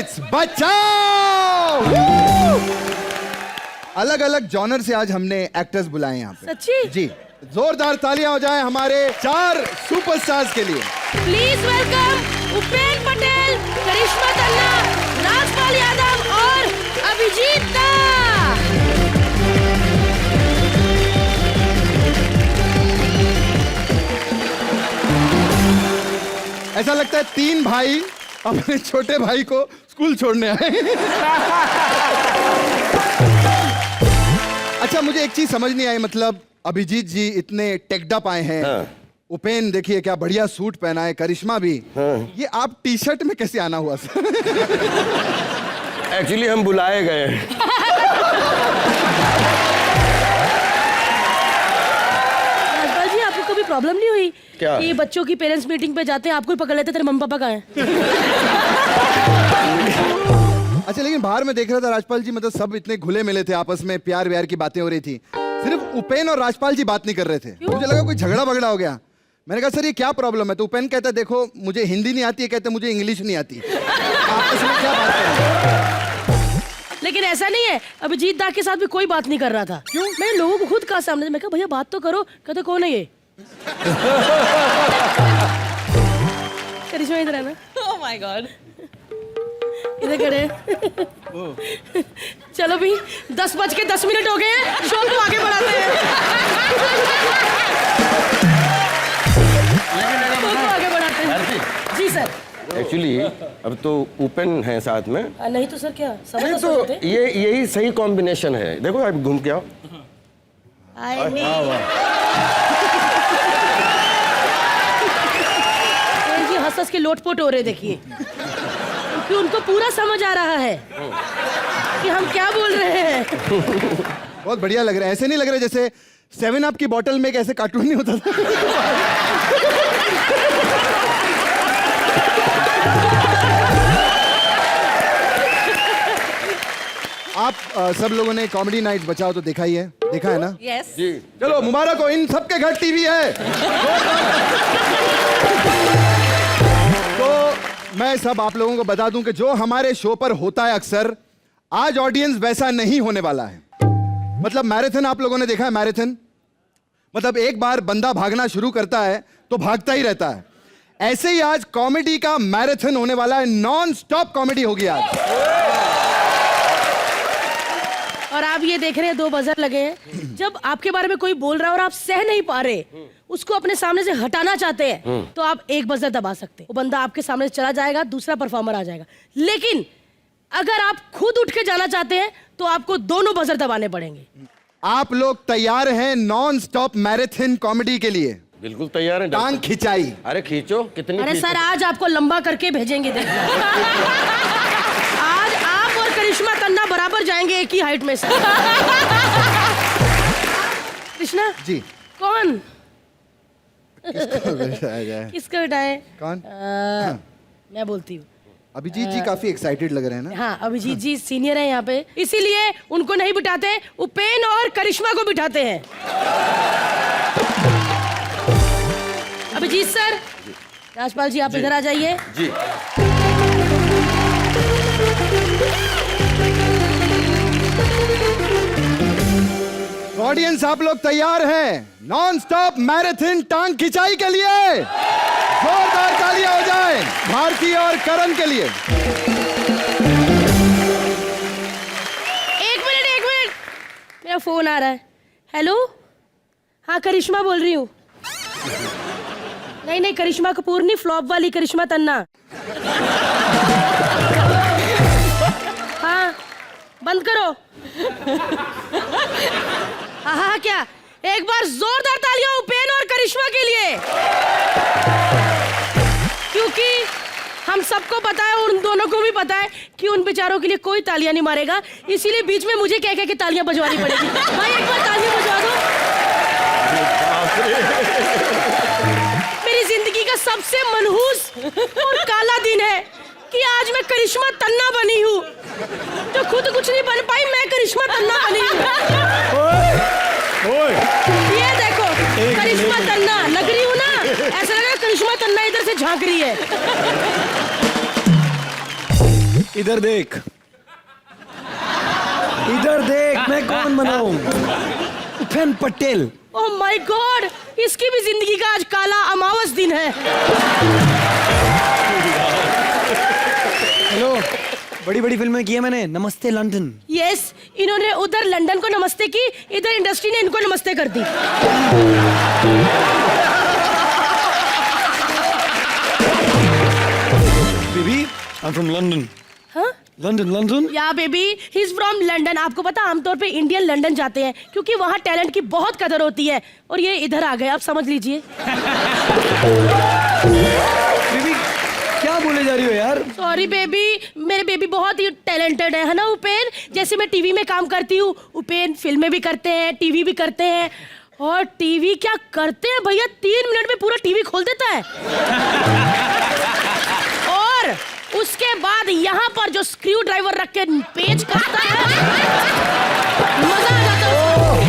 Let's बचाओ। अलग अलग जॉनर से आज हमने एक्टर्स बुलाए यहाँ पे। सच्ची? जी, जोरदार तालियां हो जाए हमारे 4 सुपरस्टार्स के लिए। प्लीज वेलकम उपेन पटेल, करिश्मा तन्ना, राजपाल यादव और अभिजीत दा। ऐसा लगता है 3 भाई अपने छोटे भाई को स्कूल छोड़ने आए। अच्छा, मुझे एक चीज समझ नहीं आई, मतलब अभिजीत जी इतने टेकडअप आए हैं। हाँ। उपेन देखिए क्या बढ़िया सूट पहना है, करिश्मा भी। हाँ। ये आप टी शर्ट में कैसे आना हुआ सर? एक्चुअली हम बुलाए गए। राजपाल जी, आपको कभी प्रॉब्लम नहीं हुई क्या? कि बच्चों की पेरेंट्स मीटिंग पे जाते हैं, आपको ही पकड़ लेते तेरे मम्मी पापा कहाँ हैं? अच्छा, लेकिन बाहर में देख रहा था राजपाल जी, मतलब सब इतने घुले मिले थे, आपस में प्यार व्यार की बातें हो रही थी, सिर्फ उपेन और राजपाल जी बात नहीं कर रहे थे। मुझे लगा कोई झगड़ा बगड़ा हो गया। मैंने कहा सर ये क्या प्रॉब्लम है? तो उपेन कहता देखो मुझे हिंदी नहीं आती है, कहते मुझे इंग्लिश नहीं आती। आपस में क्या बात कर रहे हैं? लेकिन ऐसा नहीं है, अभिजीत दा के साथ भी कोई बात नहीं कर रहा था। क्यों? मैंने लोगों को खुद कहा सामने, मैं कहा भैया बात तो करो, कहते कौन है ये? करिश्मा इधर है ना? Oh my God. इधर खड़े। चलो भी 10:10 हो गए हैं, शो को आगे बढ़ाते हैं। शो को आगे बढ़ाते हैं। जी सर। एक्चुअली अब तो उपेन है साथ में। नहीं तो सर क्या समझ नहीं तो तो यही सही कॉम्बिनेशन है। देखो आप घूम के आओ। जी हंस के लोटपोट हो रहे देखिए, क्योंकि उनको पूरा समझ आ रहा है कि हम क्या बोल रहे हैं। बहुत बढ़िया लग रहा है। ऐसे नहीं लग रहा जैसे 7 अप की बोतल में एक ऐसे कार्टून नहीं होता था। आप सब लोगों ने कॉमेडी नाइट बचाओ तो देखा ही है, देखा है ना? Yes. जी चलो मुबारक हो, इन सबके घर टीवी है। तो मैं सब आप लोगों को बता दूं कि जो हमारे शो पर होता है अक्सर, आज ऑडियंस वैसा नहीं होने वाला है। मतलब मैराथन आप लोगों ने देखा है? मैराथन मतलब एक बार बंदा भागना शुरू करता है तो भागता ही रहता है। ऐसे ही आज कॉमेडी का मैराथन होने वाला है, नॉन स्टॉप कॉमेडी होगी आज। और आप ये देख रहे हैं 2 बजर लगे हैं। जब आपके बारे में कोई बोल रहा है और आप सह नहीं पा रहे, उसको अपने सामने से हटाना चाहते हैं, तो आप 1 बजर दबा सकते हैं। वो बंदा आपके सामने से चला जाएगा, दूसरा परफॉर्मर आ जाएगा। लेकिन अगर आप खुद उठ के जाना चाहते हैं तो आपको दोनों बजर दबाने पड़ेंगे। आप लोग तैयार हैं नॉन स्टॉप मैराथन कॉमेडी के लिए? बिल्कुल तैयार है। टांग खिंचाई। अरे खींचो, कितनी? अरे सर आज आपको लंबा करके भेजेंगे। आज आप और करिश्मा तन्ना बराबर जाएंगे एक ही हाइट में से। कृष्णा जी कौन किसका जाए? किसको हटाए? कौन? मैं बोलती हूँ। अभिजीत जी काफी एक्साइटेड लग रहे हैं ना? हाँ, अभिजीत जी सीनियर है यहाँ पे, इसीलिए उनको नहीं बिठाते, उपेन और करिश्मा को बिठाते हैं। अभिजीत सर, राजपाल जी आप इधर आ जाइए। जी ऑडियंस आप लोग तैयार हैं नॉन स्टॉप मैराथन टांग खिंचाई के लिए? जोरदार तालियां हो जाए भारती और करण के लिए। एक मिनट, मेरा फोन आ रहा है। हेलो, हाँ करिश्मा बोल रही हूँ। नहीं करिश्मा कपूर नहीं, फ्लॉप वाली करिश्मा तन्ना। हाँ बंद करो। हाँ क्या, एक बार जोरदार तालियां उपेन और करिश्मा के लिए, क्योंकि हम सबको पता है, उन दोनों को भी पता है कि उन बेचारों के लिए कोई तालियां नहीं मारेगा, इसीलिए बीच में मुझे कह के तालियां बजवानी पड़ेगी। भाई एक बार तालियां बजवा दो। मेरी जिंदगी का सबसे मनहूस और काला दिन है कि आज मैं करिश्मा तन्ना बनी हूँ। तो खुद कुछ नहीं बन पाई, मैं करिश्मा तन्ना बनी हूँ। ये देखो करिश्मा तन्ना लग रही हूँ ना, ऐसा लग रहा है करिश्मा तन्ना इधर से झांक रही है। इधर देख, इधर देख, मैं कौन बनाऊं? उपेन पटेल। ओह माय गॉड, इसकी भी जिंदगी का आज काला अमावस दिन है। हेलो, बड़ी बड़ी फिल्में की है मैंने। नमस्ते लंदन। यस, इन्होंने उधर लंदन को नमस्ते की, इधर इंडस्ट्री ने इनको नमस्ते कर दी। Baby, I am from London. हाँ? London, London. या baby, he is from London. आपको पता, आमतौर पे इंडियन लंदन जाते हैं क्योंकि वहाँ टैलेंट की बहुत कदर होती है, और ये इधर आ गए, आप समझ लीजिए। बेबी, क्या बोले जा रही हो यार? सॉरी बेबी, मेरे बेबी बहुत ही टैलेंटेड है ना उपेन। जैसे मैं टीवी में काम करती हूँ, उपेन फिल्में भी करते हैं, टीवी भी करते हैं। और टीवी क्या करते हैं भैया, 3 मिनट में पूरा टीवी खोल देता है। और उसके बाद यहाँ पर जो स्क्रू ड्राइवर रख के पेच करता है, मजा आ जाता है।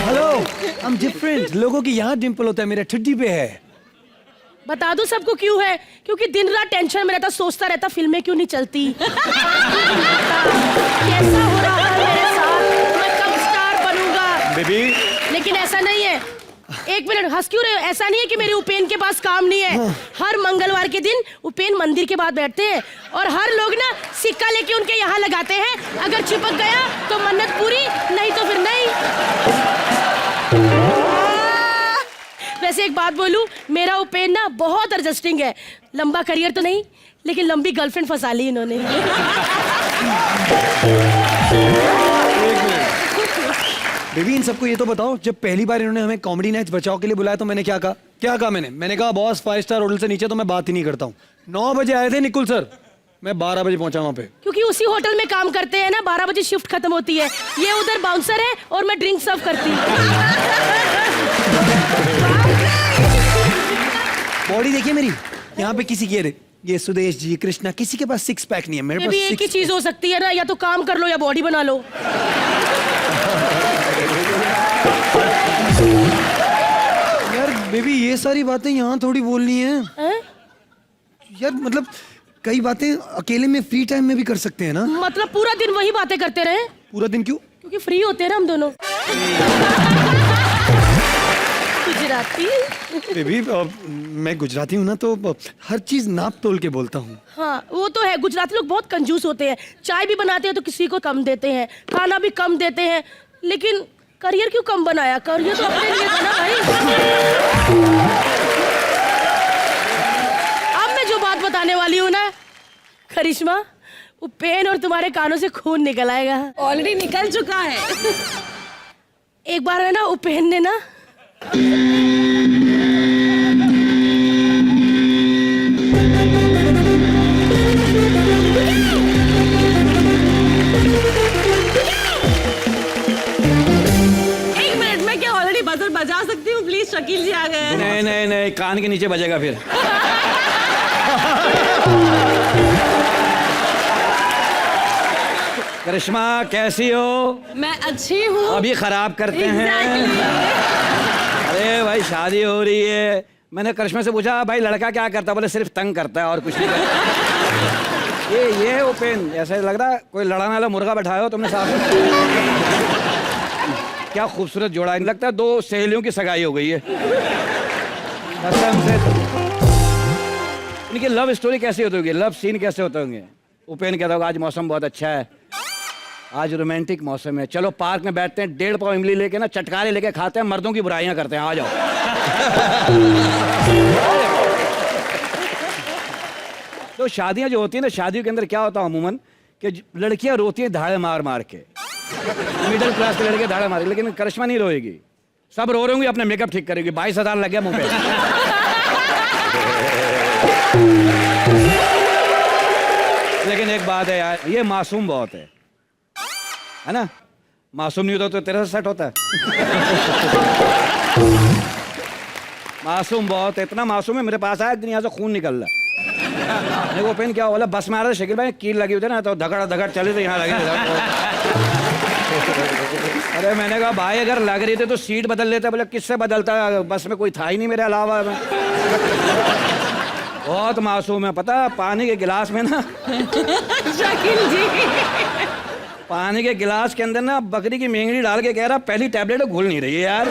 Hello, I am different. लोगों की यहाँ डिंपल होता है, मेरा ठुड्डी पे है। बता दूं सबको क्यों है? क्योंकि दिन रात टेंशन में रहता, सोचता रहता फिल्में क्यों नहीं चलती, कैसा हो रहा है मेरे साथ, मैं कब स्टार बनूंगा। बेबी, लेकिन ऐसा नहीं है। एक मिनट, हंस क्यों रहे हो? ऐसा नहीं है कि मेरे उपेन के पास काम नहीं है। हर मंगलवार के दिन उपेन मंदिर के बाद बैठते हैं और हर लोग ना सिक्का लेके उनके यहाँ लगाते हैं। अगर चिपक गया तो मन्नत पूरी, नहीं तो फिर नहीं। वैसे एक बात बोलूं, मेरा उपेन ना बहुत एडजस्टिंग है। लंबा करियर तो नहीं, लेकिन लंबी गर्लफ्रेंड फंसा ली इन्होंने। बेबी, इन सबको ये तो बताओ, जब पहली बार इन्होंने हमें कॉमेडी नाइट्स बचाओ के लिए बुलाया तो मैंने क्या कहा? क्या कहा मैंने कहा बॉस 5 स्टार होटल से नीचे तो मैं बात ही नहीं करता हूँ। 9 बजे आए थे निकुल सर, मैं 12 बजे पहुंचा वहां पे। क्योंकि उसी होटल में काम करते हैं ना, 12 बजे शिफ्ट खत्म होती है। ये उधर बाउंसर है और मैं ड्रिंक सर्व करती हूँ। बॉडी देखिए मेरी, यहाँ पे किसी की ये सुदेश जी, कृष्णा, किसी के पास 6 पैक नहीं है, मेरे ये पास भी एक ही 6 चीज हो सकती है ना, या तो काम कर लो या बॉडी बना लो। यार बेबी, ये सारी बातें यहाँ थोड़ी बोलनी है हैं? यार। मतलब कई बातें अकेले में फ्री टाइम में भी कर सकते हैं ना। मतलब पूरा दिन वही बातें करते रहे? पूरा दिन क्यों? क्योंकि फ्री होते हैं ना हम दोनों। गुजराती। बेबी, मैं गुजराती हूँ ना, तो हर चीज नाप तोल के बोलता हूँ। हाँ वो तो है, गुजराती लोग बहुत कंजूस होते हैं। चाय भी बनाते हैं तो किसी को कम देते हैं, खाना भी कम देते हैं। लेकिन करियर क्यों कम बनाया? करियर तो अपने लिए था ना भाई। अब मैं जो बात बताने वाली हूँ ना करिश्मा, उपेन और तुम्हारे कानों से खून निकल आएगा। ऑलरेडी निकल चुका है। एक बार है ना उपेन ने ना बजा सकती हूँ प्लीज? शकील जी आ गए हैं। नहीं नहीं नहीं, कान के नीचे बजेगा फिर। करिश्मा कैसी हो? मैं अच्छी हूँ। अभी खराब करते हैं। अरे भाई शादी हो रही है। मैंने करिश्मा से पूछा भाई लड़का क्या करता है? बोले सिर्फ तंग करता है और कुछ नहीं करता। ये है उपेन। ऐसा लग रहा है कोई लड़ाने वाला मुर्गा बैठाया हो तुमने साथ। क्या खूबसूरत जोड़ा है, लगता है 2 सहेलियों की सगाई हो गई है। इनकी लव स्टोरी कैसी होती होगी, लव सीन कैसे होते होंगे? उपेन कहता होगा आज मौसम बहुत अच्छा है, आज रोमांटिक मौसम है, चलो पार्क में बैठते हैं, 1.5 पाव इमली लेके ना चटकारे लेके खाते हैं, मर्दों की बुराइयां करते हैं, आ जाओ। तो शादियां जो होती है ना, शादियों के अंदर क्या होता है अमूमन कि लड़कियां रोती हैं धाड़े मार मार के। मिडिल क्लास के लड़के धाड़े मारेंगे, लेकिन करिश्मा नहीं रोएगी। सब रो रहे होंगे, अपने मेकअप ठीक करेगी। 22,000 लग गया मुंह पे। लेकिन एक बात है यार, ये मासूम बहुत है ना? मासूम नहीं होता तो तेरे से सेट होता है। मासूम बहुत है, इतना मासूम है, मेरे पास आया एक दिन यहाँ से खून निकल रहा। देखो पेन क्या बोला, बस में आ रहा था शकील भाई, कील लगी हुई थी ना, तो धगड़ धगड़ चले थे, यहाँ लगे। अरे मैंने कहा भाई अगर लग रही थी तो सीट बदल लेते। बोले किससे बदलता, बस में कोई था ही नहीं मेरे अलावा। बहुत मासूम है, पता, पानी के गिलास में ना, शकील जी पानी के गिलास के अंदर ना बकरी की मेंगड़ी डाल के कह रहा पहली टैबलेट घुल नहीं रही है यार।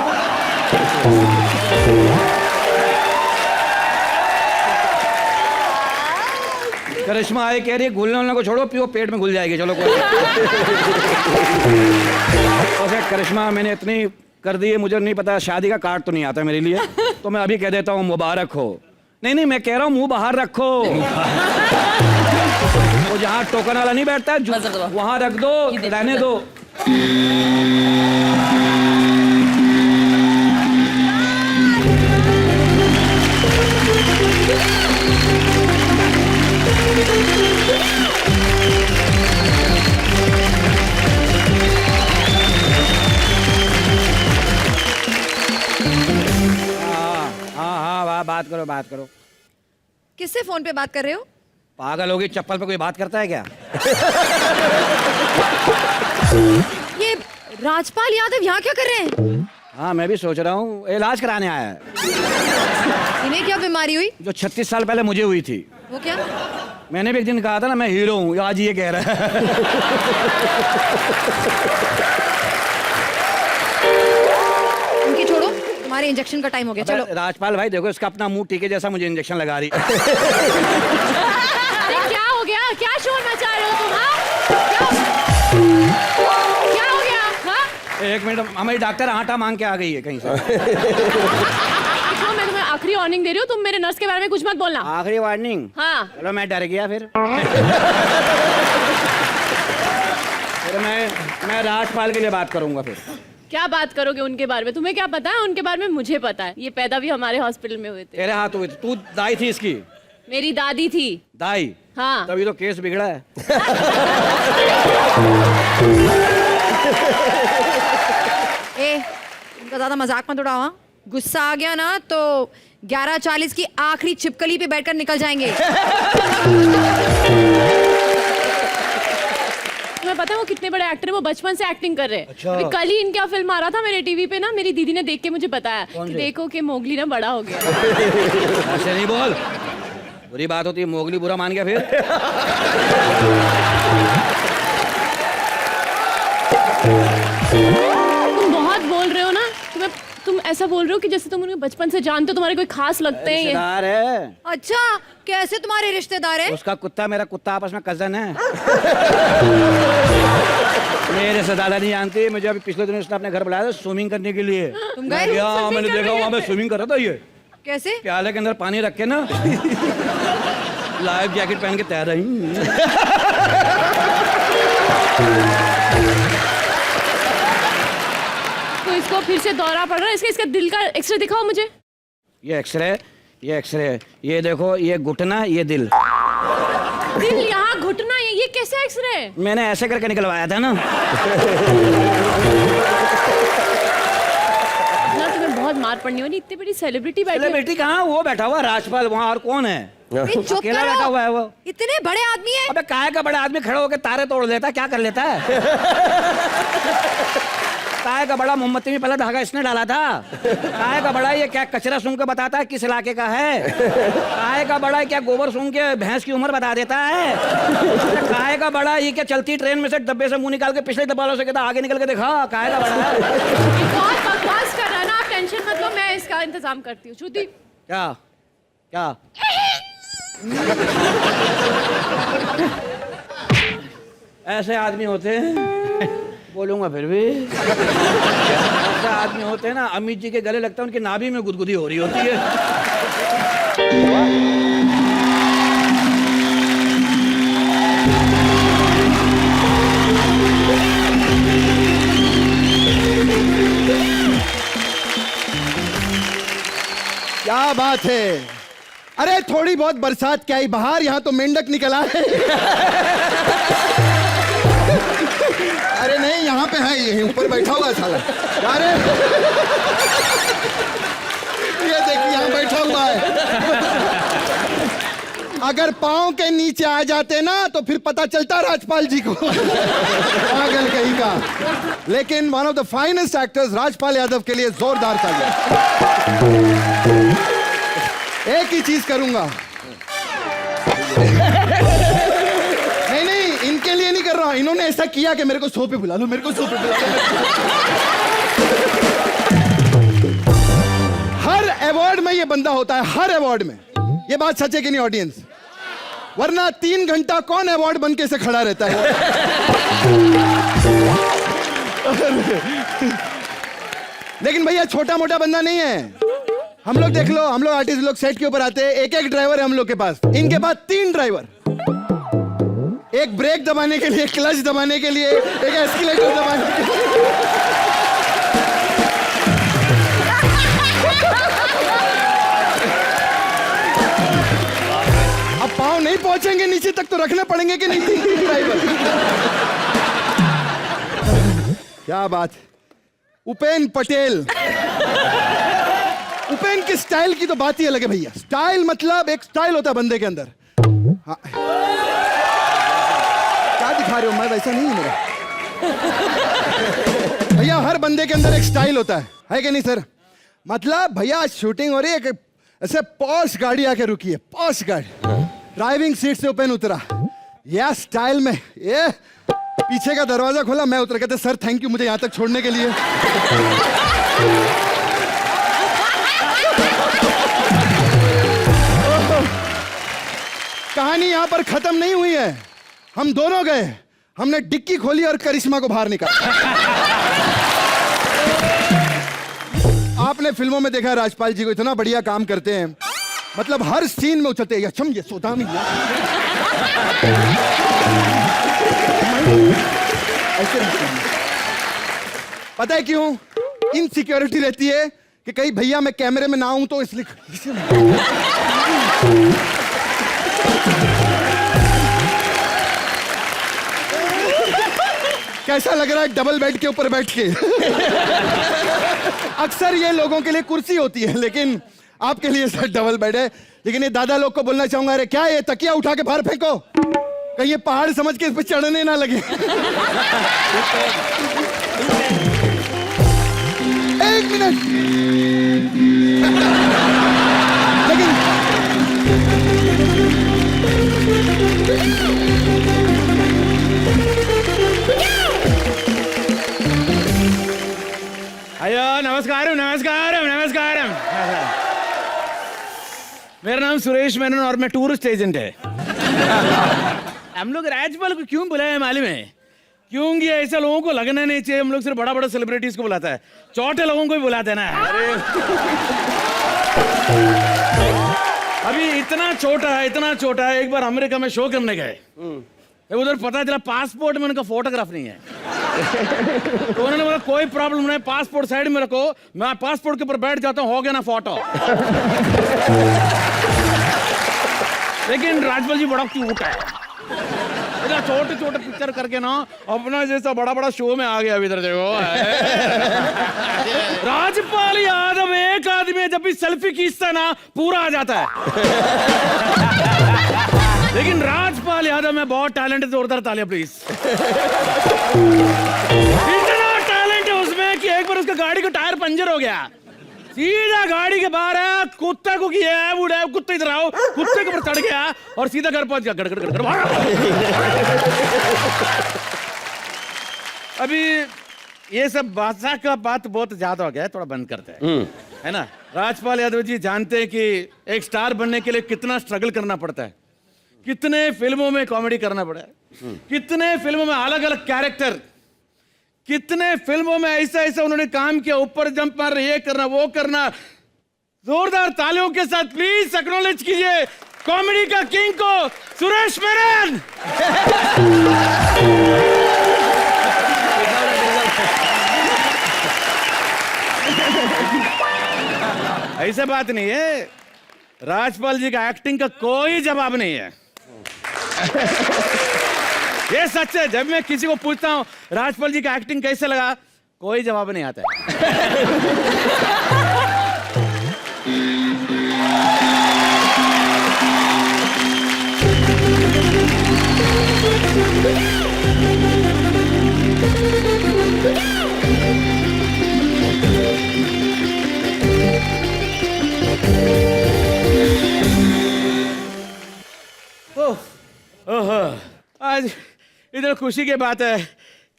करिश्मा आई कह रही है घुलने वालने को छोड़ो, पियो पेट में घुल जाएगी, चलो कोई। वैसे करिश्मा मैंने इतनी कर दी है, मुझे नहीं पता, शादी का कार्ड तो नहीं आता मेरे लिए, तो मैं अभी कह देता हूँ मुबारक हो। नहीं, मैं कह रहा हूँ मुंह बाहर रखो। वो जहाँ टोकन वाला नहीं बैठता है वहां रख दो, रहने दो। हाँ, बात करो। किससे फोन पे बात कर रहे हो? पागल होगी, चप्पल पे कोई बात करता है क्या? ये राजपाल यादव यहाँ क्या कर रहे हैं? हाँ, मैं भी सोच रहा हूँ, इलाज कराने आया है। इन्हें क्या बीमारी हुई? जो 36 साल पहले मुझे हुई थी। वो क्या? मैंने भी एक दिन कहा था ना मैं हीरो हूँ, आज ये कह रहा है। उनकी छोड़ो, तुम्हारे इंजेक्शन का टाइम हो गया, चलो। राजपाल भाई देखो, इसका अपना मुंह टीके जैसा मुझे इंजेक्शन लगा रही। अरे क्या हो गया, क्या शोर मचा रहे हो तुम? हाँ क्या हो गया? हाँ एक मिनट, हमारी डॉक्टर आटा मांग के आ गई है कहीं से। देखो, मैं तुम्हें आखिरी वार्निंग दे रही हूँ, तुम मेरे नर्स के बारे में कुछ मत बोलना। आखिरी वार्निंग? हाँ। चलो मैं डर गया फिर। फिर मैं राजपाल के लिए बात करूंगा फिर। क्या बात करोगे उनके बारे में? तुम्हें क्या पता है उनके बारे में? मुझे पता है, ये पैदा भी हमारे हॉस्पिटल में हुए थे। तेरे हाथ हुए थे, तू दाई थी इसकी? मेरी दादी थी। दाई? हाँ। तभी तो केस बिगड़ा है। उनका ज्यादा मजाक मत उड़ाओ, हाँ? गुस्सा आ गया ना तो 11:40 की आखिरी छिपकली पे बैठकर निकल जाएंगे। तुम्हें पता है वो कितने बड़े एक्टर है? वो बचपन से एक्टिंग कर रहे हैं। अच्छा। अभी कल ही इनका फिल्म आ रहा था मेरे टीवी पे ना, मेरी दीदी ने देख के मुझे बताया कि देखो कि मोगली ना बड़ा हो गया। ऐसे नहीं बोल, बुरी बात होती है, मोगली बुरा मान गया फिर। तुम बहुत बोल रहे हो ना, तुम ऐसा बोल रहे हो कि जैसे तुम उन्हें बचपन से जानते हो, तुम्हारे कोई खास लगते हैं ये। रिश्तेदार है। अच्छा, कैसे तुम्हारे रिश्तेदार हैं? उसका कुत्ता मेरा कुत्ता आपस में कजन है। मेरे से ज्यादा नहीं जानती मुझे। अभी पिछले दिनों उसने अपने घर बुलाया था स्विमिंग करने के लिए। तुम गए? गया, मैंने देखा वहां पे स्विमिंग कर रहा था ये। कैसे? प्याले के अंदर पानी रख के ना लाइफ जैकेट पहन के तैर रही। तो इसको फिर से दौरा पड़ रहा है, इसका दिल का एक्सरे दिखाओ मुझे। ये एक्सरे, ये देखो, ये घुटना, ये दिल। दिल यहाँ, घुटना ये कैसे एक्सरे? मैंने ऐसे करके निकलवाया था ना। ना तुम्हें बहुत मार पड़नी होगी, इतनी बड़ी सेलिब्रिटी बैठी है। बेटी कहाँ? वो बैठा हुआ राजपाल वहाँ, और कौन है? चुप अकेला करो। बैठा हुआ है वो। इतने बड़े आदमी हैं। अबे काहे का बड़ा आदमी खड़ा होकर तारे तोड़ लेता है, क्या कर लेता है? काहे का बड़ा मोमबत्ती में पहला धागा इसने डाला था। काहे का बड़ा ये क्या कचरा सूंघ के बताता है किस इलाके का है। काहे का बड़ा क्या गोबर सूंघ के भैंस की उम्र बता देता है। काहे का बड़ा ये क्या चलती ट्रेन में से डब्बे से मुंह निकाल के पिछले डब्बे वालों से कहता आगे निकल के देखा। काहे का बड़ा है? बहुत बकवास कर रहा है ना, आप टेंशन मत लो, मैं इसका इंतजाम करती हूँ। श्रुति क्या क्या ऐसे आदमी होते हैं, बोलूंगा फिर भी। ऐसे आदमी होते हैं ना, अमित जी के गले लगता है उनकी नाभि में गुदगुदी हो रही होती है। क्या बात है? अरे थोड़ी बहुत बरसात क्या ही बाहर, यहाँ तो मेंढक निकल आए। अरे नहीं, यहाँ पे है, यहीं ऊपर बैठा हुआ है साला। अरे ये देखिए यहाँ बैठा हुआ है। अगर पाँव के नीचे आ जाते ना तो फिर पता चलता राजपाल जी को। पागल कहीं का। लेकिन one of the finest actors Rajpal Yadav के लिए जोरदार तालियां। एक ही चीज करूंगा, नहीं नहीं, इनके लिए नहीं कर रहा हूं। इन्होंने ऐसा किया कि मेरे को शो पे बुला लो, मेरे को शो पे बुला लो। हर अवार्ड में ये बंदा होता है, हर अवार्ड में। ये बात सच है कि नहीं ऑडियंस? वरना 3 घंटा कौन अवार्ड बन के से खड़ा रहता है? लेकिन भैया छोटा मोटा बंदा नहीं है। हम लोग देख लो, हम लोग आर्टिस्ट लोग सेट के ऊपर आते हैं, एक एक ड्राइवर है हम लोग के पास। इनके पास 3 ड्राइवर, एक ब्रेक दबाने के लिए, क्लच दबाने के लिए, एक एस्केलेटर दबाने के लिए। अब पाँव नहीं पहुंचेंगे नीचे तक तो रखने पड़ेंगे कि नहीं 3 ड्राइवर? क्या बात। उपेन पटेल, उपेन के स्टाइल की तो बात ही अलग है भैया। स्टाइल मतलब एक स्टाइल होता है बंदे के अंदर। हाँ। क्या दिखा रहे हो? मैं वैसा नहीं हूं मेरा। भैया हर बंदे के अंदर एक स्टाइल होता है कि नहीं सर? मतलब भैया शूटिंग हो रही है, ऐसे पॉश गाड़ी आके रुकी है, पॉश गाड़ी। ड्राइविंग सीट से उपेन उतरा, या स्टाइल में, ये पीछे का दरवाजा खोला, मैं उतर। कहते सर थैंक यू मुझे यहां तक छोड़ने के लिए। कहानी यहां पर खत्म नहीं हुई है। हम दोनों गए, हमने डिक्की खोली और करिश्मा को बाहर निकाला। आपने फिल्मों में देखा है राजपाल जी को, इतना बढ़िया काम करते हैं। मतलब हर सीन में उछलते हैं, ये सोदामी ऐसे। पता है क्यों? इनसिक्योरिटी रहती है कि कहीं भैया मैं कैमरे में ना आऊं तो इसलिए। कैसा लग रहा है डबल बेड के ऊपर बैठ के? अक्सर ये लोगों के लिए कुर्सी होती है, लेकिन आपके लिए सर डबल बेड है। लेकिन ये दादा लोग को बोलना चाहूंगा, अरे क्या ये तकिया उठा के बाहर फेंको, कहीं ये पहाड़ समझ के इस पे चढ़ने ना लगे। एक मिनट। लेकिन अयो नमस्कारम नमस्कारम नमस्कारम। मेरा नाम सुरेश मेनन और मैं टूरिस्ट एजेंट है। हम लोग राजपाल को क्यों बुलाया मालूम है? क्योंकि ऐसे लोगों को लगना नहीं चाहिए। हम लोग सिर्फ बड़ा बड़ा सेलिब्रिटीज को बुलाता है, छोटे लोगों को भी बुलाते हैं ना। अभी इतना छोटा है, इतना छोटा है। एक बार अमेरिका में शो करने गए, उधर पता चला पासपोर्ट में उनका फोटोग्राफ नहीं है। तो उन्होंने बोला कोई प्रॉब्लम नहीं, पासपोर्ट साइड में रखो, मैं पासपोर्ट के ऊपर बैठ जाता हूँ, हो गया ना फोटो। लेकिन राजपाल जी बड़ा क्यूट है, इतना छोटे छोटे पिक्चर करके ना अपना जैसा बड़ा बड़ा शो में आ गया। अभी इधर देखो, राजपाल यादव एक आदमी जब भी सेल्फी खींचता है ना पूरा आ जाता है। लेकिन राजपाल यादव में बहुत टैलेंट है, जोरदार तालियां प्लीज। इतना टैलेंट है उसमें कि एक बार उसका गाड़ी का टायर पंचर हो गया, सीधा गाड़ी के बाहर है, कुत्ते को किया है, बूढ़ा है, कुत्ते इधर आओ, कुत्ते के ऊपर चढ़ गया और सीधा घर पहुंच गया। गड़गड़ गड़गड़। अभी ये सब बादशाह का बात बहुत ज्यादा हो गया है, थोड़ा बंद करते हैं, है ना? राजपाल यादव जी जानते हैं कि एक स्टार बनने के लिए कितना स्ट्रगल करना पड़ता है, कितने फिल्मों में कॉमेडी करना पड़ा है, कितने फिल्मों में अलग अलग कैरेक्टर, कितने फिल्मों में ऐसा ऐसा उन्होंने काम किया, ऊपर जंप मार, ये करना वो करना। जोरदार तालियों के साथ प्लीज एक्नॉलेज कीजिए कॉमेडी का किंग को, सुरेश मेनन। ऐसा बात नहीं है, राजपाल जी का एक्टिंग का कोई जवाब नहीं है। ये सच है, जब मैं किसी को पूछता हूं राजपाल जी का एक्टिंग कैसे लगा, कोई जवाब नहीं आता है। ओ ओहो, आज इधर खुशी की बात है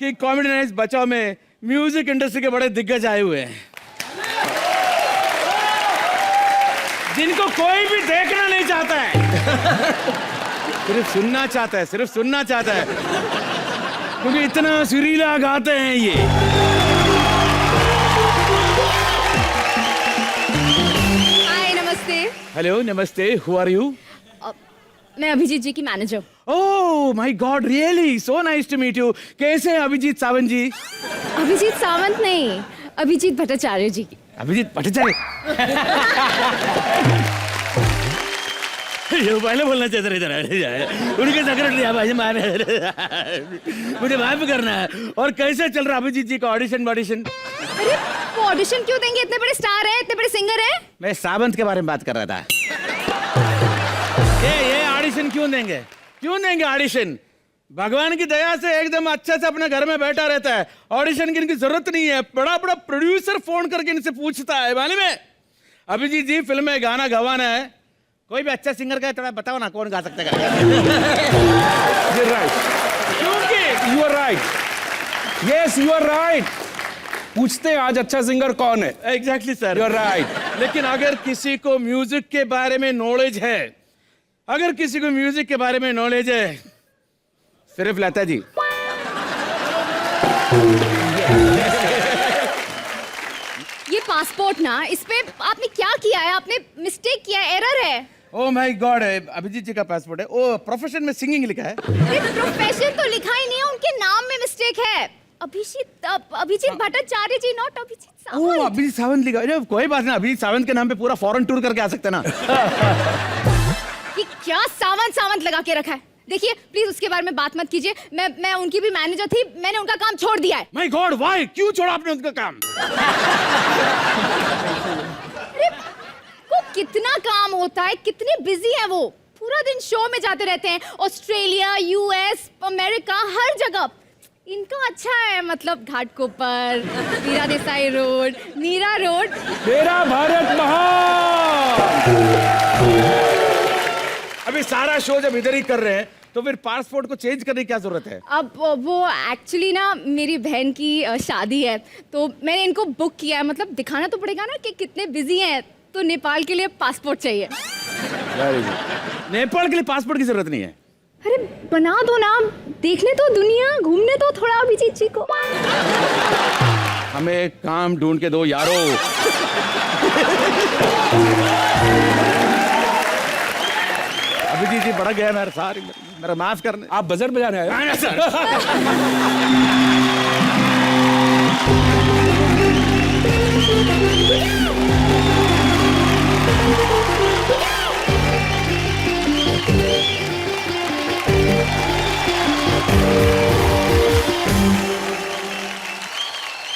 कि कॉमेडी नाइट्स बचाओ में म्यूजिक इंडस्ट्री के बड़े दिग्गज आए हुए हैं, जिनको कोई भी देखना नहीं चाहता है, सिर्फ सुनना चाहता है, सिर्फ सुनना चाहता है, क्योंकि इतना सुरीला गाते हैं ये। हाय नमस्ते। हेलो, नमस्ते, हु आर यू? मैं अभिजीत जी की manager. Oh my God, really so nice to meet you. कैसे हैं अभिजीत सावंत जी? अभिजीत सावंत नहीं, अभिजीत भट्टाचार्य जी की। अभिजीत भट्टाचार्य। ये पहले बोलना चाहिए था, इधर उनके सेक्रेटरी भाई मुझे माफ करना है। और कैसे चल रहा अभिजीत जी का ऑडिशन? अरे वो ऑडिशन क्यों देंगे? इतने बड़े स्टार हैं, इतने बड़े सिंगर हैं। मैं सावंत के बारे में बात कर रहा था। ये ऑडिशन क्यों देंगे ऑडिशन? भगवान की दया से एकदम अच्छे से अपने घर में बैठा रहता है, ऑडिशन की इनकी जरूरत नहीं है। बड़ा बड़ा प्रोड्यूसर फोन करके इनसे पूछता है, मालूम है अभिजीत जी फिल्म में गाना गवाना है, कोई भी अच्छा सिंगर का थोड़ा बताओ ना कौन गा सकता है। You are right, yes you are right. पूछते हैं आज अच्छा सिंगर कौन है। Exactly sir, you are right. लेकिन अगर किसी को म्यूजिक के बारे में नॉलेज है, सिर्फ लता जी। ये पासपोर्ट ना, इस पे आपने क्या किया है? आपने मिस्टेक किया है, एरर है। ओ माय गॉड, अभिजीत जी का पासपोर्ट है। ओ प्रोफेशन में सिंगिंग लिखा है। अरे प्रोफेशन तो लिखा ही नहीं है, उनके नाम में मिस्टेक है। अभिजीत भट्टाचार्य जी, नॉट अभिजीत ओ सावंत। अभिजीत सावंत लिखा है। कोई बात नहीं, अभिजीत सावंत के नाम पे पूरा फॉरेन टूर करके आ सकते ना। ये क्या सावंत लगा के रखा है? देखिए प्लीज उसके बारे में बात मत कीजिए। मैं उनकी भी मैनेजर थी, मैंने उनका काम छोड़ दिया है। My God, why? क्यों छोड़ा आपने उनका काम? अरे वो कितना काम होता है, कितने बिजी हैं वो, पूरा दिन शो में जाते रहते हैं, ऑस्ट्रेलिया, यूएस, अमेरिका, हर जगह। इनका अच्छा है, मतलब घाटकोपर, मीरा देसाई रोड, मीरा रोड। मेरा भारत महान। अभी सारा शो जब इधर ही कर रहे हैं तो फिर पासपोर्ट को चेंज करने की क्या जरूरत है? अब वो एक्चुअली ना मेरी बहन की शादी है, तो मैंने इनको बुक किया है। मतलब दिखाना तो पड़ेगा ना कि कितने बिजी हैं, तो नेपाल के लिए पासपोर्ट चाहिए। नेपाल के लिए पासपोर्ट की जरूरत नहीं है। अरे बना दो ना, देखने तो दुनिया, घूमने तो थोड़ा अभिजीत जी को। हमें काम ढूंढ के दो यारो। अभिजीत जी बड़ा गया मेरा, सारी मेरा माफ करने। आप बजट बजाने आए? हाँ, सर।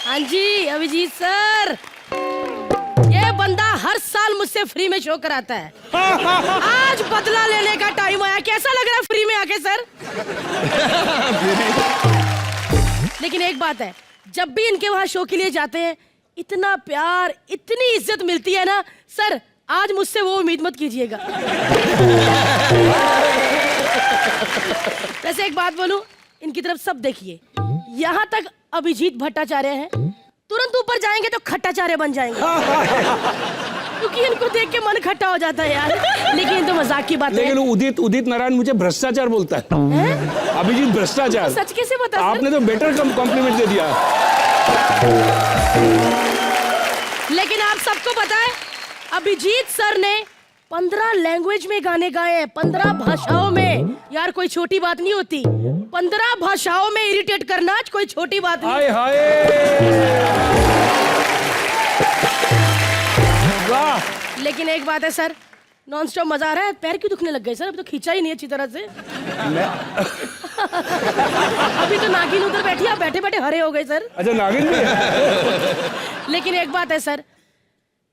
हाँ जी अभिजीत सर, ये बंदा हर साल मुझसे फ्री में शो कराता है। आज बदला लेने का टाइम आया। कैसा लग रहा है फ्री में आके सर? लेकिन एक बात है, जब भी इनके वहां शो के लिए जाते हैं, इतना प्यार, इतनी इज्जत मिलती है ना सर, आज मुझसे वो उम्मीद मत कीजिएगा। वैसे एक बात बोलूं, इनकी तरफ सब देखिए, यहाँ तक अभिजीत भट्टाचार्य हैं, तुरंत ऊपर जाएंगे तो खट्टाचार्य बन जाएंगे। क्योंकि इनको देख के मन खट्टा हो जाता है यार। लेकिन तो मजाक की बात है। लेकिन उदित नारायण मुझे भ्रष्टाचार बोलता है। अभिजीत भ्रष्टाचार। सच कैसे बता सर? आपने तो बेटर कॉम्प्लीमेंट दे दिया। लेकिन आप सबको पता है, अभिजीत सर ने 15 लैंग्वेज में गाने गाए हैं, 15 भाषाओं में। यार कोई छोटी बात नहीं होती, 15 भाषाओं में इरिटेट करना कोई छोटी बात नहीं। हाय हाय, वाह। लेकिन एक बात है सर, नॉन स्टॉप मजा आ रहा है। पैर क्यों दुखने लग गए सर? अभी तो खींचा ही नहीं अच्छी तरह से। अभी तो नागिन उधर बैठी, आप बैठे बैठे हरे हो गए सर। अच्छा नागिन भी है। लेकिन एक बात है सर,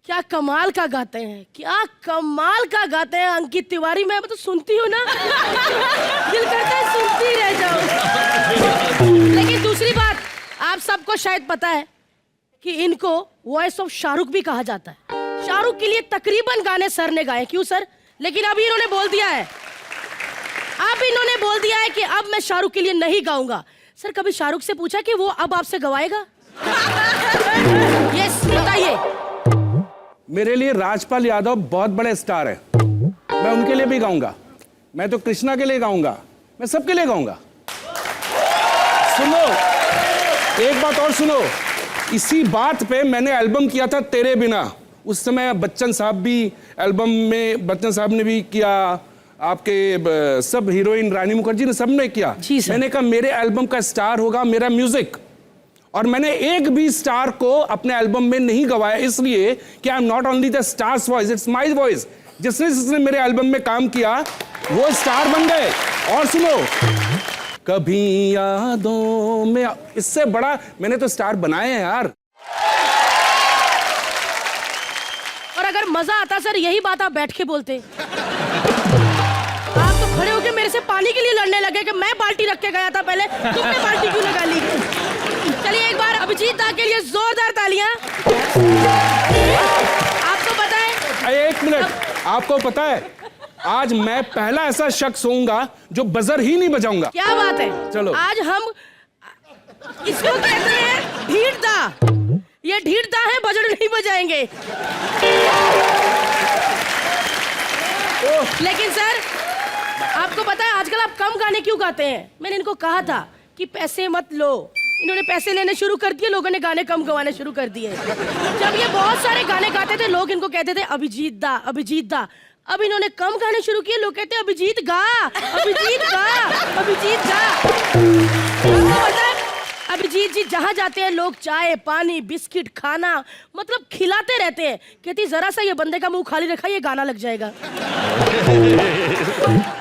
क्या कमाल का गाते हैं, क्या कमाल का गाते हैं अंकित तिवारी। मैं तो सुनती हूँ ना, दिल करता है सुनती रह जाऊं। लेकिन दूसरी बात, आप सबको शायद पता है कि इनको वॉइस ऑफ शाहरुख भी कहा जाता है। शाहरुख के लिए तकरीबन गाने सर ने गाए। क्यों सर? लेकिन अभी इन्होंने बोल दिया है, अब इन्होंने ने बोल दिया है कि अब मैं शाहरुख के लिए नहीं गाऊंगा। सर कभी शाहरुख से पूछा कि वो अब आपसे गवाएगा? यस बताइए। मेरे लिए राजपाल यादव बहुत बड़े स्टार है, मैं उनके लिए भी गाऊंगा। मैं तो कृष्णा के लिए गाऊंगा, मैं सबके लिए गाऊंगा। सुनो, एक बात और सुनो, इसी बात पे मैंने एल्बम किया था तेरे बिना। उस समय बच्चन साहब भी एल्बम में, बच्चन साहब ने भी किया, आपके सब हीरोइन रानी मुखर्जी ने, सब ने किया। जी सर। मैंने कहा मेरे एल्बम का स्टार होगा मेरा म्यूजिक, और मैंने एक भी स्टार को अपने एल्बम में नहीं गवाया, इसलिए कि I am not only the stars voice, it's my voice. जिसने जिसने मेरे एल्बम में काम किया वो स्टार बन गए। और सुनो, कभी यादों में, इससे बड़ा मैंने तो स्टार बनाए हैं यार। और अगर मजा आता सर यही बात आप बैठ के बोलते। आप तो खड़े होके मेरे से पानी के लिए लड़ने लगे कि मैं बाल्टी रख के गया था पहले, तुमने बाल्टी क्यों लगा ली? चलिए एक बार अभिजीत दा के लिए जोरदार तालियां। आपको पता है, एक मिनट, आपको पता है आज मैं पहला ऐसा शख्स होऊंगा जो बजर ही नहीं बजाऊंगा। क्या बात है? चलो। आज हम इसको कहते हैं ढीठदा। ये ढीठदा है, बजर नहीं बजाएंगे। लेकिन सर आपको पता है आजकल आप कम गाने क्यों गाते हैं? मैंने इनको कहा था कि पैसे मत लो, इन्होंने पैसे लेने शुरू कर दिए, लोगों ने गाने कम गवाने शुरू कर दिए। जब ये बहुत सारे गाने गाते थे लोग इनको कहते थे अभिजीत दा, अभिजीत दा। अब इन्होंने कम गाने शुरू किए, लोग कहते हैं अभिजीत गा, अभिजीत गा, अभिजीत गा। आपको पता है अभिजीत जी जहाँ जाते हैं लोग चाय पानी बिस्किट खाना मतलब खिलाते रहते हैं। कहती जरा सा ये बंदे का मुंह खाली रखा, ये गाना लग जाएगा।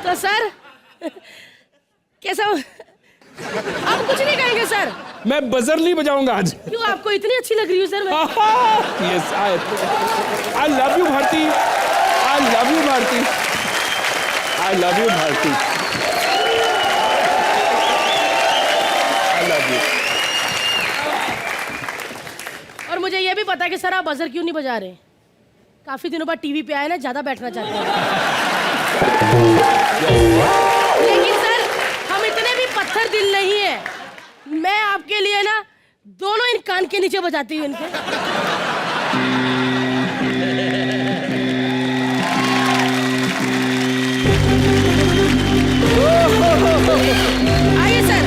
तो सर कैसा, आप कुछ नहीं कहेंगे सर? मैं बजर नहीं बजाऊंगा आज। क्यों, आपको इतनी अच्छी लग रही हूँ सर मैं? Yes, I love you Bharti, I love you Bharti, I love you Bharti, I love you. और मुझे ये भी पता है कि सर आप बजर क्यों नहीं बजा रहे। काफी दिनों बाद टीवी पे आए ना, ज्यादा बैठना चाहते हैं। लेकिन सर हम इतने भी पत्थर दिल नहीं है। मैं आपके लिए ना दोनों इन कान के नीचे बजाती हूँ इनके। आइए सर।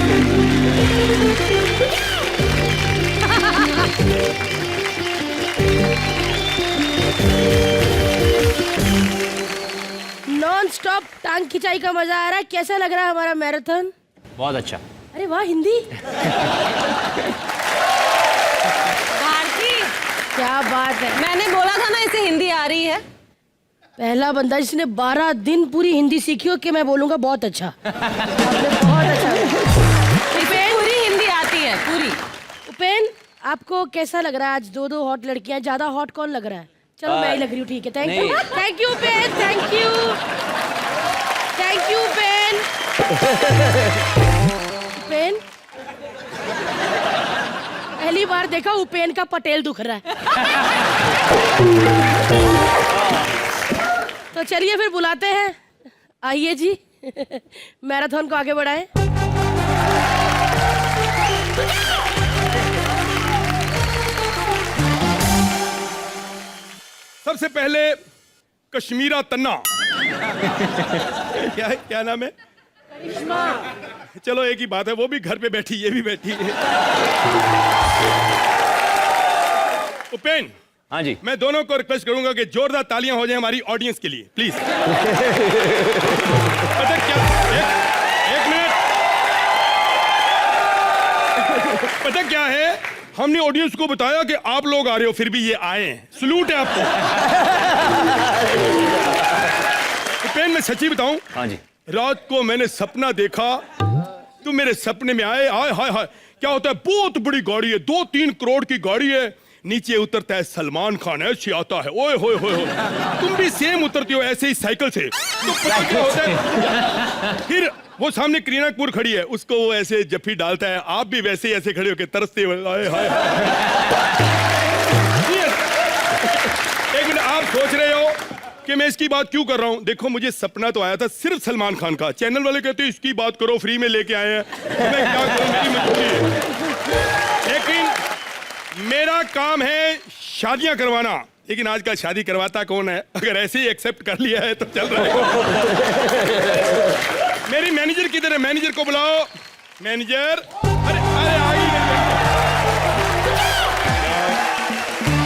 नॉन स्टॉप टांग खिंचाई का मजा आ रहा है। कैसा लग रहा है हमारा मैराथन? बहुत अच्छा। अरे वाह, हिंदी भारती, क्या बात है। मैंने बोला था ना इसे हिंदी आ रही है। पहला बंदा जिसने 12 दिन पूरी हिंदी सीखी हो कि मैं बोलूंगा बहुत अच्छा। आपने बहुत अच्छा। इसे पूरी हिंदी आती है, पूरी। उपेन आपको कैसा लग रहा है? आज दो दो हॉट लड़कियां, ज्यादा हॉट कौन लग रहा है? चलो मैं ही लग रही हूँ, ठीक है। Thank you, thank you Upen, thank you, thank you Upen. Upen पहली बार देखा उपेन का पटेल दुख रहा है। तो चलिए फिर बुलाते हैं, आइए जी। मैराथन को आगे बढ़ाएं। सबसे पहले कश्मीरा तन्ना। क्या है, क्या नाम है? चलो एक ही बात है, वो भी घर पे बैठी, ये भी बैठी है। उपेन, हाँ जी। मैं दोनों को रिक्वेस्ट करूंगा कि जोरदार तालियां हो जाए हमारी ऑडियंस के लिए, प्लीज। पता क्या, एक मिनट, पता क्या है, हमने ऑडियंस को बताया कि आप लोग आ रहे हो, फिर भी ये आए हैं। सलूट है आपको। उपेन, मैं सच्ची बताऊं, हाँ जी। रात को मैंने सपना देखा, तुम मेरे सपने में आए। हाय हाय हाय, क्या होता है, बहुत बड़ी गाड़ी है, 2-3 करोड़ की गाड़ी है, नीचे उतरता है सलमान खान, ऐसे आता है, ओए होए होए होए। तुम भी सेम उतरती हो ऐसे ही साइकिल से। तो पता क्या होता है, फिर वो सामने करीना कपूर खड़ी है, उसको वो ऐसे जफ्फी डालता है, आप भी वैसे ही ऐसे खड़े होके तरसते हुए, हाय हाय। एक मिनट, आप सोच रहे हो कि मैं इसकी बात क्यों कर रहा हूं। देखो मुझे सपना तो आया था सिर्फ सलमान खान का, चैनल वाले कहते हैं इसकी बात करो, फ्री में लेके आए हैं, तो मैं क्या करूं, मेरी मजबूरी है। लेकिन मेरा काम है शादियां करवाना, लेकिन आजकल शादी करवाता कौन है, अगर ऐसे ही एक्सेप्ट कर लिया है तो चल रहा है। मेरी मैनेजर किधर है, मैनेजर को बुलाओ। मैनेजर, अरे अरे आई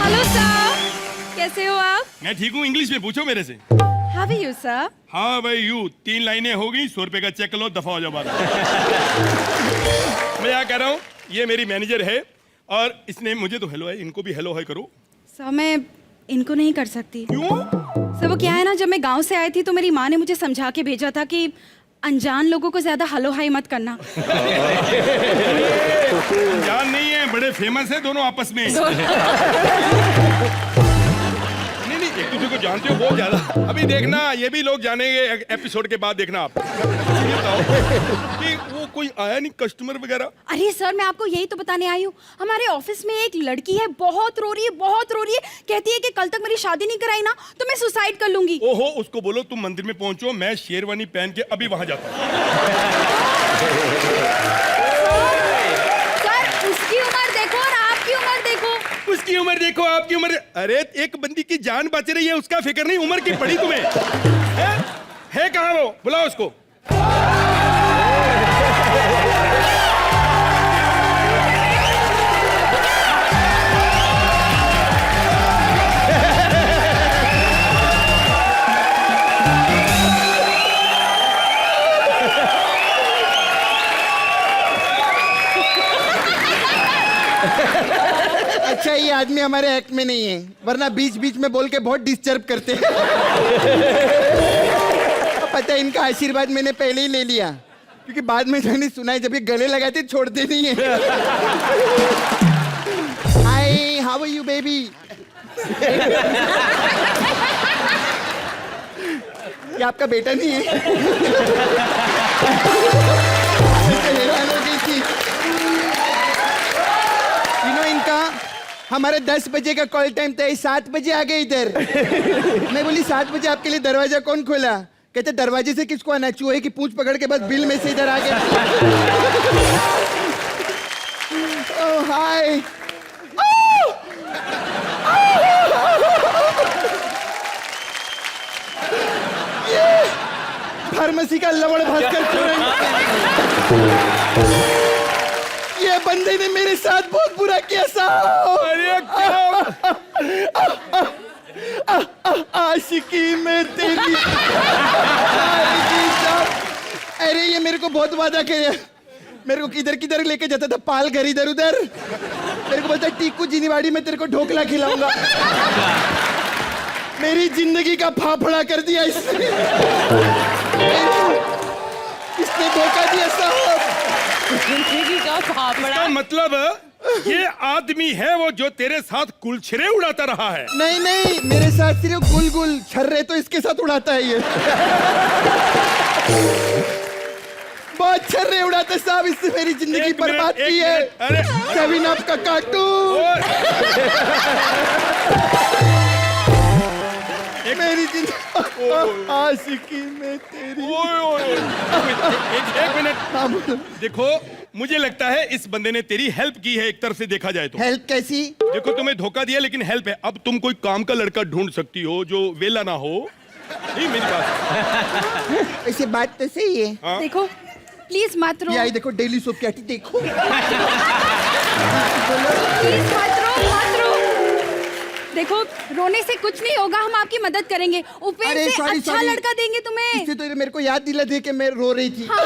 हेलो सर, कैसे हो आप? मैं ठीक हूँ, इंग्लिश में पूछो मेरे से। How are you sir? हाँ भाई यू, 3 लाइनें हो गई, 100 रुपए का चेक लो, दफा हो जाओ बाहर। मैं यहाँ कह रहा हूँ, ये मेरी मैनेजर है और इसने मुझे तो हेलो है, इनको भी हेलो है करो। सर मैं इनको नहीं कर सकती। क्यों? सर वो क्या है ना, जब मैं गांव से आई थी तो मेरी माँ ने मुझे समझा के भेजा था कि अनजान लोगों को ज्यादा हलो हाई मत करना। जान नहीं है, बड़े फेमस है दोनों आपस में। नहीं एक दूसरे को जानते हो बहुत ज्यादा। अभी देखना ये भी लोग जानेंगे एपिसोड के बाद, देखना आप। ये बताओ कि वो कोई आया नहीं कस्टमर वगैरह? अरे सर मैं आपको यही तो बताने आई हूँ, हमारे ऑफिस में एक लड़की है, बहुत रो रही है, बहुत रो रही है, कहती है कि कल तक मेरी शादी नहीं कराई ना तो मैं सुसाइड कर लूंगी। ओहो, उसको बोलो तुम मंदिर में पहुंचो, मैं शेरवानी पहन के अभी वहां जाता हूँ। सर उसकी उम्र देखो और आपकी उम्र देखो। उसकी उम्र देखो, आपकी उम्र, अरे एक बंदी की जान बच रही है, उसका फिक्र नहीं, उम्र की पड़ी तुम्हें है कहाँ वो, बुलाओ उसको। अच्छा ये आदमी हमारे एक्ट में नहीं है, वरना बीच बीच में बोल के बहुत डिस्टर्ब करते हैं। पता है इनका आशीर्वाद मैंने पहले ही ले लिया, क्योंकि बाद में मैंने सुना है जब ये गले लगाते छोड़ते नहीं है। हाय, हाउ आर यू बेबी? ये आपका बेटा नहीं है? हैरान हो गई थी। इनका हमारे 10 बजे का कॉल टाइम था, 7 बजे आ गए इधर। मैं बोली 7 बजे आपके लिए दरवाजा कौन खोला? कहते दरवाजे से किसको आना, चूहे की पूंछ पकड़ के बस बिल में से इधर आ गए। ओह हाय, ये फार्मेसी का लवड़ भास्कर चोरन, ये बंदे ने मेरे साथ बहुत बुरा किया साहब। अरे आशिकी में तेरी। अरे ये मेरे को बहुत वादा किया, मेरे को किधर किधर लेके जाता था, पाल घर इधर उधर, मेरे को बोलता टीकू जिनीवाड़ी में तेरे को ढोकला खिलाऊंगा। मेरी जिंदगी का फाफड़ा कर दिया इसने। इसने धोखा दिया साहब। जिंदगी का फाफड़ा। इसका मतलब ये आदमी है वो जो तेरे साथ कुलछरे उड़ाता रहा है। नहीं नहीं, मेरे साथ सिर्फ गुल गुल छर्रे तो इसके साथ उड़ाता है ये। बहुत छर्रे उड़ाते साहब, इससे मेरी जिंदगी बर्बाद की है। अरे 7 अप का कार्टून मेरी जिंदगी आशिकी में तेरी। एक मिनट, देखो मुझे लगता है इस बंदे ने तेरी हेल्प की है, एक तरफ से देखा जाए तो। हेल्प कैसी? देखो तुम्हें धोखा दिया लेकिन हेल्प है। अब तुम कोई काम का लड़का ढूंढ सकती हो जो वेला ना हो। नहीं मेरी बात, ऐसे बात तो सही है। हाँ? देखो प्लीज मत रो। ये आई देखो डेली सोप की आटी देखो। प्लीज मत रो, मत रो। देखो रोने से कुछ नहीं होगा, हम आपकी मदद करेंगे। उपेन अरे, से sorry, अच्छा sorry। लड़का देंगे तुम्हें। इससे तो मेरे को याद दिला दे कि मैं रो रही थी। हाँ।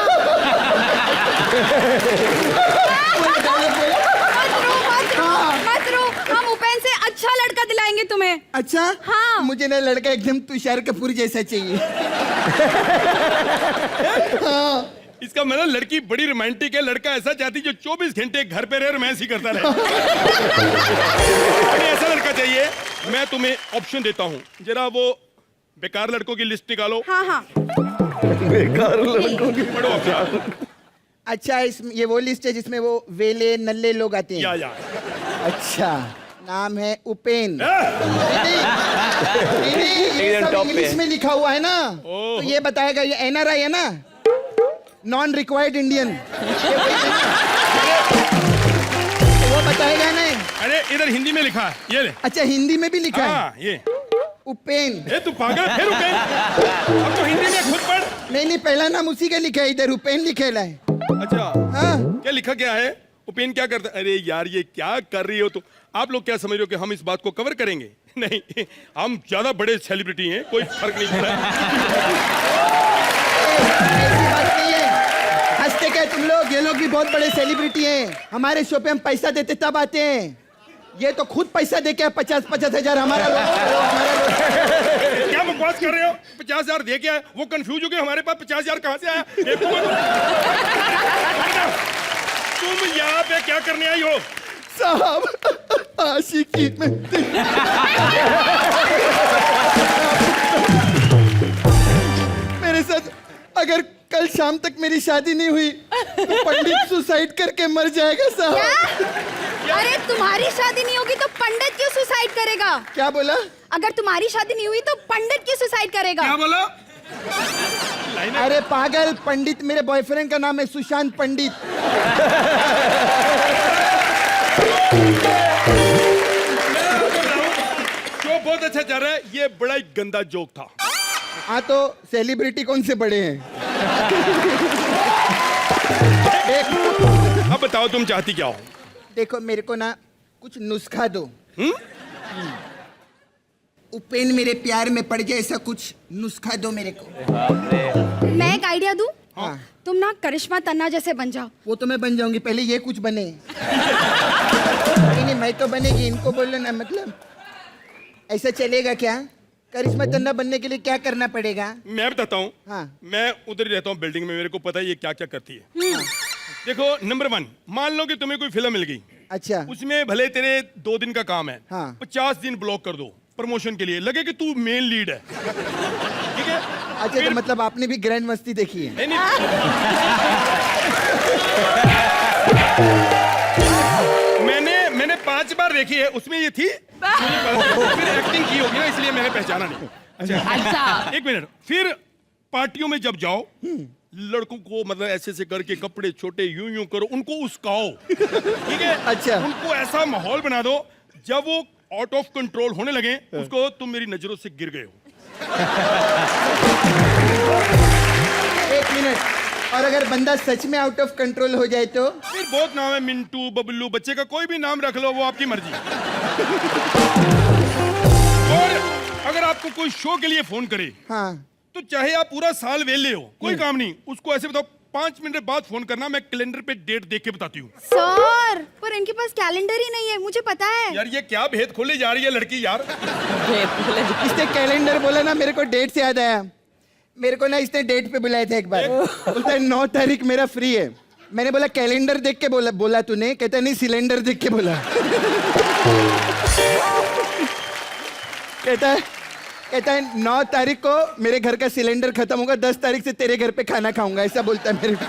मत रो, मत रो, मत रो। हम उपेन से अच्छा लड़का दिलाएंगे तुम्हें। अच्छा हाँ। मुझे ना लड़का एकदम तुषार कपूर जैसा चाहिए। हाँ। इसका मतलब लड़की बड़ी रोमांटिक है, लड़का ऐसा चाहती जो 24 घंटे घर पे रहे रोमांस ही करता रहे। ऐसा लड़का चाहिए। मैं तुम्हें ऑप्शन देता हूँ, जरा वो बेकार लड़कों की लिस्ट निकालो। हाँ हाँ। बेकार लड़कों की पढ़ो ऑप्शन। अच्छा ये वो लिस्ट है जिसमें वो वेले नल्ले लोग आते हैं। या अच्छा नाम है उपेन। हाँ। नहीं, ये एकदम सब top पे इंग्लिश है। में लिखा हुआ है ना, तो ये बताएगा ये एनआरआई है ना, नॉन रिक्वायर्ड इंडियन, वो बताएगा नहीं। अरे इधर हिंदी में लिखा है, ये ले। अच्छा हिंदी में भी लिखा है, हाँ ये उपेन। ए तू पागल है, फिर उपेन। अब तो हिंदी में खुद पढ़। नहीं पहला नाम उसी का लिखा है, इधर उपेन लिखेला है। अच्छा हाँ क्या लिखा क्या है? उपेन क्या करता है? अरे यार ये क्या कर रही हो तुम? आप लोग क्या समझ रहे हो कि हम इस बात को कवर करेंगे? नहीं, हम ज्यादा बड़े सेलिब्रिटी हैं, कोई फर्क नहीं पड़ा। ऐसी बात नहीं है, हंसते क्या तुम लोग, ये लोग भी बहुत बड़े सेलिब्रिटी हैं। हमारे शो पे हम पैसा देते तब आते हैं, ये तो खुद पैसा दे के 50-50 हजार हमारा लोग। क्या बकवास कर रहे हो? 50,000 दे के आए, वो कंफ्यूज हो गए हमारे पास 50,000 कहाँ से आया? तुम यहाँ पे क्या करने आई हो? साहब आशिकी में मेरे साथ अगर कल शाम तक मेरी शादी नहीं हुई तो पंडित सुसाइड करके मर जाएगा साहब। अरे तुम्हारी शादी नहीं होगी तो पंडित क्यों सुसाइड करेगा? क्या बोला? अगर तुम्हारी शादी नहीं हुई तो पंडित क्यों सुसाइड करेगा? क्या बोला? अरे पागल, पंडित मेरे बॉयफ्रेंड का नाम है, सुशांत पंडित। शो बहुत अच्छा चल रहा है, ये बड़ा ही गंदा जोक था। हाँ तो सेलिब्रिटी कौन से बड़े हैं? अब बताओ तुम चाहती क्या हो? देखो मेरे को ना कुछ नुस्खा दो। उपेन मेरे प्यार में पड़ जाए ऐसा कुछ नुस्खा दो मेरे को। मैं एक आइडिया दूं? हाँ। तुम ना करिश्मा तन्ना जैसे बन जाओ। वो तो मैं बन जाऊंगी, पहले ये कुछ बने। नहीं मैं तो बनेगी, इनको बोलो ना, मतलब ऐसा चलेगा क्या? करिश्मा तन्ना बनने के लिए क्या करना पड़ेगा? मैं बताता हूँ। हाँ। मैं उधर ही रहता हूँ बिल्डिंग में, मेरे को पता है ये क्या क्या करती है। देखो नंबर 1, मान लो कि तुम्हें कोई फिल्म मिल गई, अच्छा उसमें भले तेरे 2 दिन का काम है, हाँ। 50 दिन ब्लॉक कर दो प्रमोशन के लिए, लगे कि तू मेन लीड है, ठीक है? अच्छा तो मतलब आपने भी ग्रैंड मस्ती देखी है? नहीं, मैंने 5 बार देखी है, उसमें ये थी, फिर एक्टिंग की होगी ना, इसलिए मैंने पहचाना नहीं। अच्छा 1 मिनट। फिर पार्टियों में जब जाओ, लड़कों को मतलब ऐसे ऐसे करके कपड़े छोटे यूं करो, उनको उस्काओ, ठीक है? अच्छा। उनको ऐसा माहौल बना दो, जब वो आउट ऑफ कंट्रोल होने लगे, उसको तुम मेरी नजरों से गिर गए हो। 1 मिनट, और अगर बंदा सच में आउट ऑफ कंट्रोल हो जाए तो? फिर बहुत नाम है, मिंटू, बबलू, बच्चे का कोई भी नाम रख लो, वो आपकी मर्जी। और अगर आपको कोई शो के लिए फोन करे, हाँ तो चाहे आप पूरा साल वेले हो, कोई काम नहीं, उसको ऐसे बताओ 5 मिनट बाद फोन करना, मैं कैलेंडर पे डेट देख के बताती हूँ। सर पर इनके पास कैलेंडर ही नहीं है, मुझे पता है। यार ये क्या भेद खोले जा रही है लड़की यार। इसने कैलेंडर बोला ना, मेरे को डेट से याद आया, मेरे को ना इसने डेट पे बुलाया था एक बार, बोलता है 9 तारीख मेरा फ्री है। मैंने बोला कैलेंडर देख के बोला तूने? कहता नहीं सिलेंडर देख के बोला। कहता है 9 तारीख को मेरे घर का सिलेंडर खत्म होगा, 10 तारीख से तेरे घर पे खाना खाऊंगा, ऐसा बोलता है मेरे को।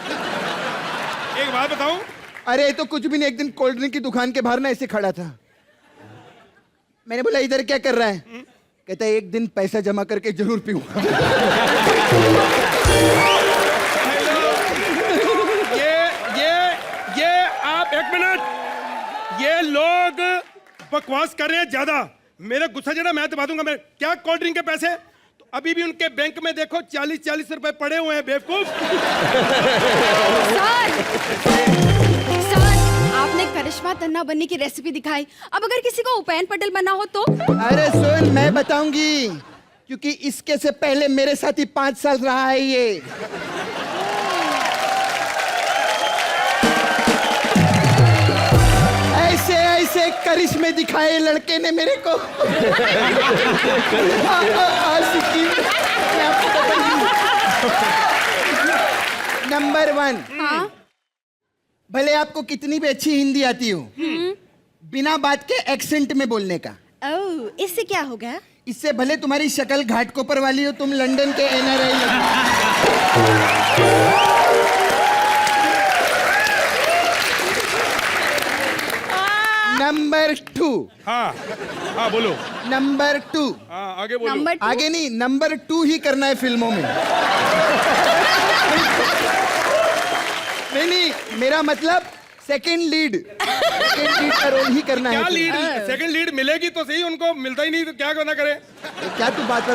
एक बात बताऊं, अरे ये तो कुछ भी नहीं, एक दिन कोल्ड ड्रिंक की दुकान के बाहर ना ऐसे खड़ा था, मैंने बोला इधर क्या कर रहा है? कहता है एक दिन पैसा जमा करके जरूर पीऊंगा। ये आप 1 मिनट, ये लोग बकवास कर रहे हैं ज्यादा। मेरा गुस्सा जरा मैं दबा दूंगा। मैं क्या कोल्ड ड्रिंक के पैसे? तो अभी भी उनके बैंक में देखो 40-40 रुपए पड़े हुए हैं, बेवकूफ। सर आपने करिश्मा तन्ना बनने की रेसिपी दिखाई, अब अगर किसी को उपेन पटेल बनना हो तो? अरे सुन, मैं बताऊंगी, क्योंकि इसके से पहले मेरे साथ ही 5 साल रहा है ये। ऐसे ऐसे करिश्मे दिखाए लड़के ने मेरे को। आशिकी मैं आपको बताऊंगी। नंबर 1, हाँ? भले आपको कितनी भी अच्छी हिंदी आती हो, बिना बात के एक्सेंट में बोलने का। ओह, इससे क्या होगा? इससे भले तुम्हारी शक्ल घाटकोपर वाली हो, तुम लंदन के एनआरआई लगो। नंबर 2। हाँ हाँ बोलो। नंबर 2। हाँ आगे बोलो। नंबर 2 आगे नहीं, नंबर 2 ही करना है फिल्मों में। नहीं, मेरा मतलब सेकंड लीड का रोल ही करना क्या है। लीड? सेकंड लीड मिलेगी तो सही, उनको मिलता ही नहीं तो क्या करना करे। क्या तू बात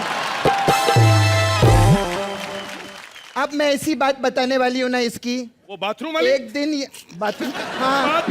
अब मैं ऐसी बात बताने वाली हूँ ना इसकी। वो बाथरूम वाली। एक दिन बाथरूम, हाँ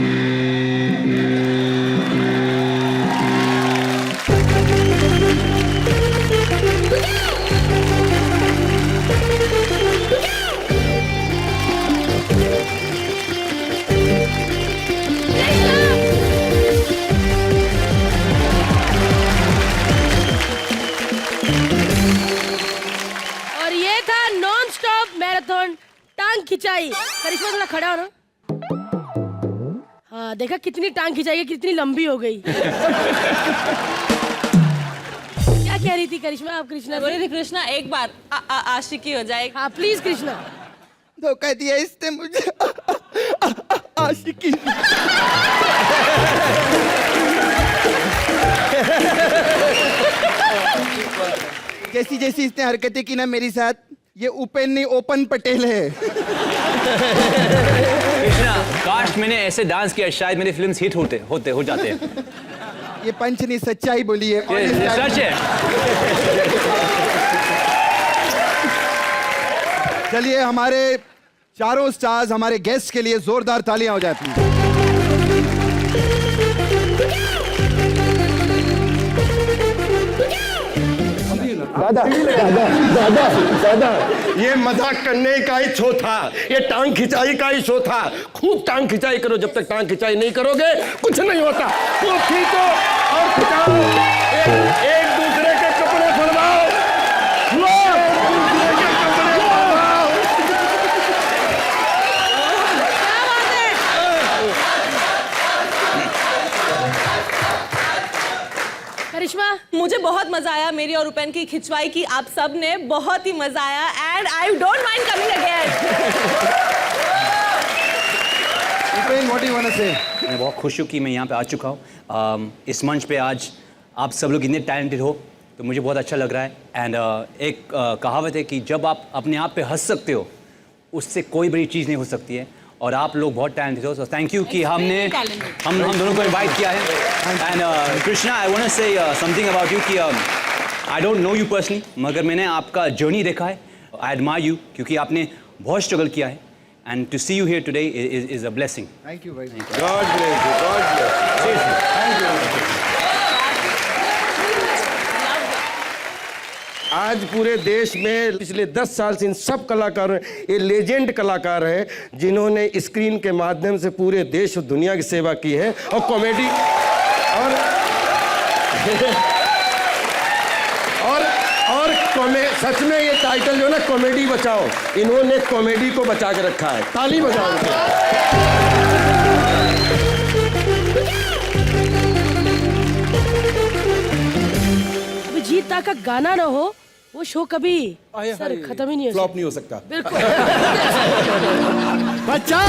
और ये था नॉन स्टॉप मैराथन टांग खिंचाई। करिश्मा थोड़ा खड़ा हो ना। हाँ देखा कितनी टांग खिंचाई, कितनी लंबी हो गई। क्या कह रही थी करिश्मा? आप कृष्णा बोले थे कृष्णा एक बार आशिकी हो जाए। हाँ प्लीज कृष्णा। धोखा दिया इसने मुझे। आशिकी। जैसी जैसी इसने हरकतें की ना मेरे साथ, ये उपेन नहीं ओपन पटेल है। कृष्णा, काश मैंने ऐसे डांस किया, शायद मेरी फिल्म्स हिट हो जाते हैं। ये पंच नहीं, सच्चाई बोली है। ये सच है। चलिए हमारे चारों स्टार्स, हमारे गेस्ट के लिए जोरदार तालियां हो जाए प्लीज। दादा ये मजाक करने का ही शो था, ये टांग खिंचाई का ही शो था। खूब टांग खिंचाई करो, जब तक टांग खिंचाई नहीं करोगे कुछ नहीं होता। खूब खींचो और खिंचाओ, एक दूसरे के कपड़े फड़वाओ, करिश्मा मुझे बहुत मजा आया, मेरी और उपेन की खिंचवाई की आप सब ने, बहुत ही मजा आया and I don't mind coming again. Upen, what do you want to say? मैं बहुत खुश हूँ कि मैं यहाँ पे आ चुका हूँ। इस मंच पे आज आप सब लोग इतने टैलेंटेड हो तो मुझे बहुत अच्छा लग रहा है। एंड एक कहावत है कि जब आप अपने आप पे हंस सकते हो उससे कोई बड़ी चीज़ नहीं हो सकती है, और आप लोग बहुत टैलेंटेड हो। सो थैंक यू कि हम दोनों को इनवाइट किया है। And Krishna, I want to say something about you कि I don't know you personally, मगर मैंने आपका जर्नी देखा है। आई एडमायर यू क्योंकि आपने बहुत स्ट्रगल किया है, and to see you here today is a blessing. Thank you very much. God bless you, God bless you. आज पूरे देश में पिछले 10 साल से इन सब कलाकारों, ये लेजेंड कलाकार हैं जिन्होंने स्क्रीन के माध्यम से पूरे देश और दुनिया की सेवा की है। और कॉमेडी और सच में ये टाइटल जो है ना, कॉमेडी बचाओ, इन्होंने कॉमेडी को बचा के रखा है। ताली बजाओ उनको। अभिजीत दा का गाना ना हो वो शो कभी सर खत्म ही नहीं हो फ्लॉप नहीं हो सकता। बिल्कुल। बचा